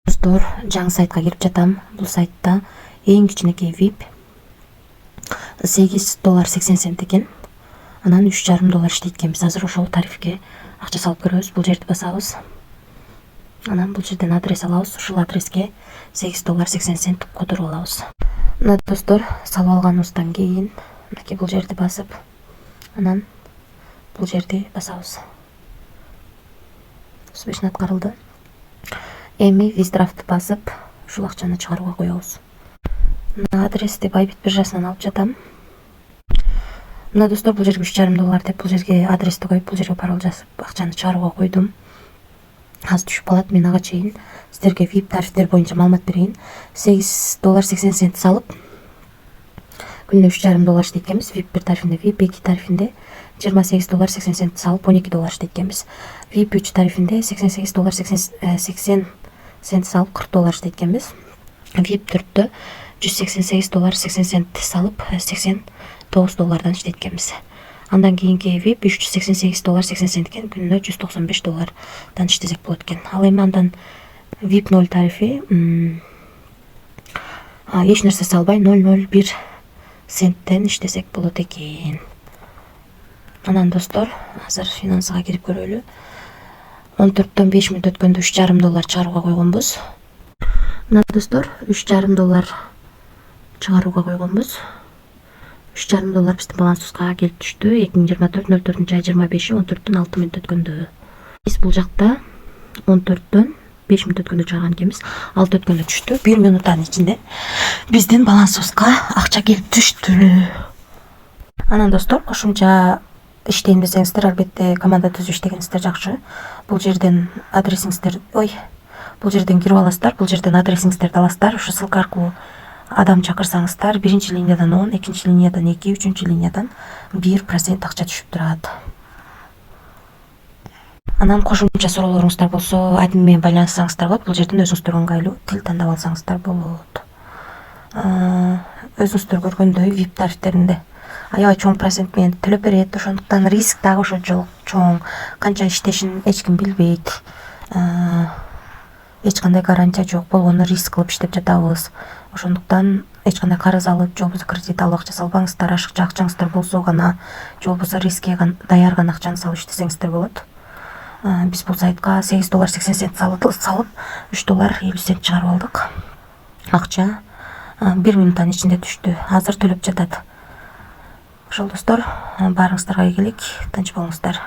Достор, жаңы сайтка кирип жатам. Бул сайтта эң кичинекей VIP $8.80 экен. Анан $3,5 иштейт экенбиз. Азыр ошол тарифке акча салып көрөбүз. Бул жерди басабыз. Анан бул жерден адрес алабыз. Ушул адреске $8.80 которуп алабыз. Мына достор, салып алганыбыздан кийин мынакей бул жерди басып, анан бул жерди басабыз. Успешно аткарылды. Эми виздрафтты басып, ушул акчаны чыгарууга коебуз. Мына адрести Байбит биржасынан алып жатам. Мына достор, бул жерге $3,5 деп бул жерге адрести коюп, бул жерге пароль жазып, акчаны чыгарууга койдум. Азыр түшүп калат. Мен ага чейин сиздерге VIP тарифтер боюнча маалымат берейин. $8.80 салып, күнүнө $3,5 иштейт экенбиз. VIP 1 тарифинде, VIP 2 тарифинде $28.80 салып $12 иштейт экенбиз. VIP 3 тарифинде $88.80 салып $40 иштейт экенбиз. VIP 4тө $188.80 салып $89 иштейт экенбиз. Андан кийинки VIP $388.80 экен, күнүнө $195 иштесек болот экен. Ал эми андан VIP 0 тарифи эч нерсе салбай 0,01 центтен иштесек болот экен. Анан достор, азыр финансыга кирип көрөлү. 14төн 5 мүнөт өткөндө $3,5 чыгарууга койгонбуз. Мына достор, $3,5 чыгарууга койгонбуз. $3,5 биздин балансыбызга келип түштү. 2024-04-25 14төн 6 мүнөт өткөндө. Биз бул жакта 14төн 5 мүнөт өткөндө чыгарган экенбиз. 6 өткөндө түштү. 1 минуттан ичинде биздин балансыбызга акча келип түштү. Анан достор, кошумча иштейин десеңиздер, албетте команда түзүп иштегенсиздер жакшы. Бул жерден адресиңиздер, бул жерден кирип аласыздар, бул жерден адресиңиздерди аласыздар. Ушу ссылка аркылуу адам чакырсаңыздар, биринчи линиядан 10, экинчи линиядан 2, үчүнчү линиядан 1% акча түшүп турат. Анан кошумча суроолоруңуздар болсо, админ менен байланышсаңыздар болот. Бул жерден өзүңүздөр ыңгайлуу тил тандап алсаңыздар болот. Өзүңүздөр көргөндөй VIP тарифтеринде аябай чоң процент менен төлөп берет. Ошондуктан риск дагы ошончолук чоң. Канча иштешин эч ким билбейт. Эч кандай гарантия жок. Болгону риск кылып иштеп жатабыз. Ошондуктан эч кандай карыз алып, же болбосо кредит алып акча салбаңыздар. Ашыкча акчаңыздар болсо гана, же болбосо рискке даяр гана акчаны салып иштесеңиздер болот. Биз бул сайтка $8.80 салып $3.50 чыгарып алдык. Акча 1 минуттан ичинде түштү. Азыр төлөп жатат. Ошол достор, баарыңыздарга ийгилик, тынч болуңуздар.